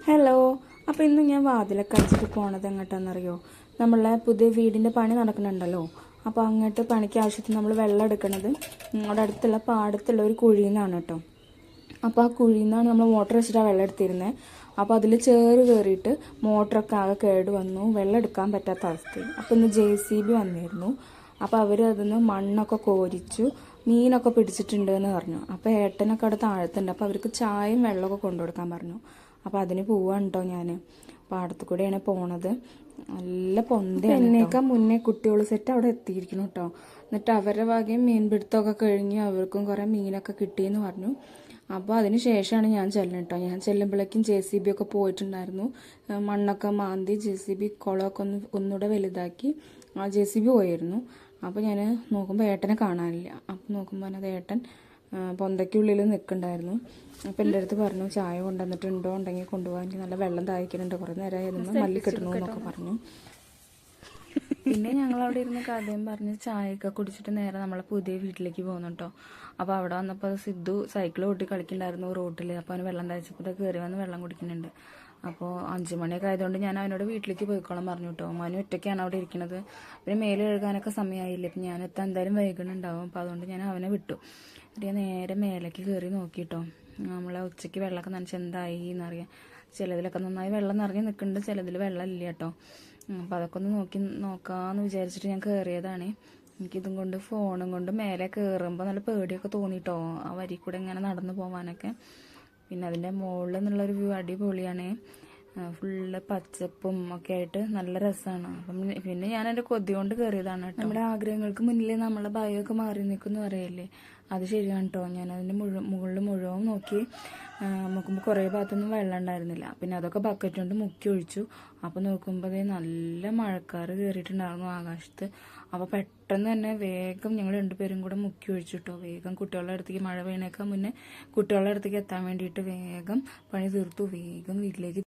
Hello. അപ്പോൾ ഇന്ന് ഞാൻ വാതിലൊക്കെ അടിച്ചിട്ട് പോണത് എങ്ങോട്ടാണെന്നറിയോ? നമ്മളെ പുതിയ വീടിൻ്റെ പണി നടക്കുന്നുണ്ടല്ലോ. അപ്പോൾ അങ്ങോട്ട് പണിക്ക് ആവശ്യത്തിന് നമ്മൾ വെള്ളം എടുക്കുന്നത് അവിടെ അടുത്തുള്ള പാടത്തുള്ള ഒരു കുഴിയിൽ നിന്നാണ് കേട്ടോ. അപ്പോൾ ആ കുഴിയിൽ നിന്നാണ് നമ്മൾ മോട്ടർ വെച്ചിട്ടാണ് വെള്ളം എടുത്തിരുന്നത്. അപ്പോൾ അതിൽ ചേറ് കയറിയിട്ട് മോട്ടറൊക്കെ ആകെ കേട് വന്നു, വെള്ളം എടുക്കാൻ പറ്റാത്ത അവസ്ഥയും. അപ്പോൾ ഇന്ന് JCB വന്നിരുന്നു. അപ്പോൾ അവർ അതിന് മണ്ണൊക്കെ കോരിച്ചു, മീനൊക്കെ പിടിച്ചിട്ടുണ്ട് എന്ന് പറഞ്ഞു. അപ്പോൾ ഏട്ടനൊക്കെ അവിടെ താഴത്തുണ്ട്. അപ്പോൾ അവർക്ക് ചായയും വെള്ളമൊക്കെ കൊണ്ടുകൊടുക്കാൻ പറഞ്ഞു. അപ്പോൾ അതിന് പോവാണ് കേട്ടോ. ഞാൻ പാടത്തു കൂടെയാണ് പോണത്. നല്ല പൊന്തയാണ്. എന്നേക്കാൾ മുന്നേ കുട്ടികൾ സെറ്റ് അവിടെ എത്തിയിരിക്കുന്നു കേട്ടോ. എന്നിട്ട് അവരുടെ വകയും മീൻപിടുത്തമൊക്കെ കഴിഞ്ഞ് അവർക്കും കുറേ മീനൊക്കെ കിട്ടിയെന്ന് പറഞ്ഞു. അപ്പോൾ അതിന് ശേഷമാണ് ഞാൻ ചെല്ലുന്നത് കേട്ടോ. ഞാൻ ചെല്ലുമ്പോഴേക്കും JCB ഒക്കെ പോയിട്ടുണ്ടായിരുന്നു. മണ്ണൊക്കെ മാന്തി JCB കുളമൊക്കെ ഒന്നുകൂടെ വലുതാക്കി JCB പോയിരുന്നു. അപ്പോൾ ഞാൻ നോക്കുമ്പോൾ ഏട്ടനെ കാണാനില്ല. അപ്പോൾ നോക്കുമ്പോൾ അത് ഏട്ടൻ പൊന്തയ്ക്കുള്ളിൽ നിൽക്കുന്നുണ്ടായിരുന്നു. അപ്പം എൻ്റെ അടുത്ത് പറഞ്ഞു ചായ കൊണ്ടുവന്നിട്ടുണ്ടോ, ഉണ്ടെങ്കിൽ കൊണ്ടുപോകാൻ, എനിക്ക് നല്ല വെള്ളം ദാഹിക്കുന്നുണ്ട്, കുറേ നേരമായിരുന്നു മല്ലി കിട്ടണു എന്നൊക്കെ പറഞ്ഞു. പിന്നെ ഞങ്ങളവിടെ ഇരുന്ന് കഥയും പറഞ്ഞ് ചായയൊക്കെ കുടിച്ചിട്ട് നേരെ നമ്മളെ പുതിയ വീട്ടിലേക്ക് പോകുന്നു കേട്ടോ. അപ്പോൾ അവിടെ വന്നപ്പോൾ സിദ്ധു സൈക്കിൾ ഓട്ടി കളിക്കുന്നുണ്ടായിരുന്നു റോട്ടിൽ. അപ്പോൾ അവന് വെള്ളം തയ്ച്ചപ്പോൾ കയറി വന്ന് വെള്ളം കുടിക്കുന്നുണ്ട്. അപ്പോൾ 5 മണിയൊക്കെ ആയതുകൊണ്ട് ഞാൻ അവനോട് വീട്ടിലേക്ക് പോയിക്കോളാൻ പറഞ്ഞു കേട്ടോ. മനു ഒറ്റയ്ക്കാണ് അവിടെ ഇരിക്കുന്നത്. പിന്നെ മേലെ കഴുകാനൊക്കെ സമയമായില്ലേ, അപ്പം ഞാനെത്താൻ എന്തായാലും വൈകുന്നുണ്ടാവും. അപ്പോൾ അതുകൊണ്ട് ഞാൻ അവനെ വിട്ടു. എന്നിട്ട് ഞാൻ നേരെ മേലേക്ക് കയറി നോക്കിട്ടോ. നമ്മളെ ഉച്ചയ്ക്ക് വെള്ളമൊക്കെ നനച്ച് എന്തായി എന്നറിയാം. ചിലതിലൊക്കെ നന്നായി വെള്ളം നിറഞ്ഞ് നിൽക്കുന്നുണ്ട്, ചിലതിൽ വെള്ളം ഇല്ല കേട്ടോ. അപ്പോൾ അതൊക്കെ ഒന്ന് നോക്കാമെന്ന് വിചാരിച്ചിട്ട് ഞാൻ കയറിയതാണ്. എനിക്കിതും കൊണ്ട് ഫോണും കൊണ്ട് മേലെ കയറുമ്പോൾ നല്ല പേടിയൊക്കെ തോന്നിട്ടോ, ആ വരി കൂടെ ഇങ്ങനെ നടന്നു പോകാനൊക്കെ. പിന്നെ അതിൻ്റെ മുകളിൽ നിന്നുള്ളൊരു വ്യൂ അടിപൊളിയാണ്. ഫുള്ള് പച്ചപ്പും ഒക്കെ ആയിട്ട് നല്ല രസമാണ്. അപ്പം പിന്നെ ഞാൻ എൻ്റെ കൊതി കൊണ്ട് കയറിയതാണ് കേട്ടോ. നമ്മുടെ ആഗ്രഹങ്ങൾക്ക് മുന്നിൽ നമ്മളെ ഭയമൊക്കെ മാറി നിൽക്കുമെന്ന് പറയല്ലേ, അത് ശരിയാണ് കേട്ടോ. ഞാൻ അതിൻ്റെ മുകളിൽ മുഴുവൻ നോക്കി നോക്കുമ്പോൾ കുറേ ഭാഗത്തൊന്നും വെള്ളം ഉണ്ടായിരുന്നില്ല. പിന്നെ അതൊക്കെ ബക്കറ്റ് കൊണ്ട് മുക്കി ഒഴിച്ചു. അപ്പോൾ നോക്കുമ്പോൾ നല്ല മഴക്കാറ് കയറിയിട്ടുണ്ടായിരുന്നു ആകാശത്ത്. അപ്പോൾ പെട്ടെന്ന് തന്നെ വേഗം ഞങ്ങൾ 2 പേരും കൂടെ മുക്കി ഒഴിച്ചു കേട്ടോ. വേഗം കുട്ടികളുടെ അടുത്തേക്ക്, മഴ പെയ്യണേക്കാൾ മുന്നേ കുട്ടികളുടെ അടുത്തേക്ക് എത്താൻ വേണ്ടിയിട്ട് വേഗം പണി തീർത്തു. വേഗം വീട്ടിലേക്ക്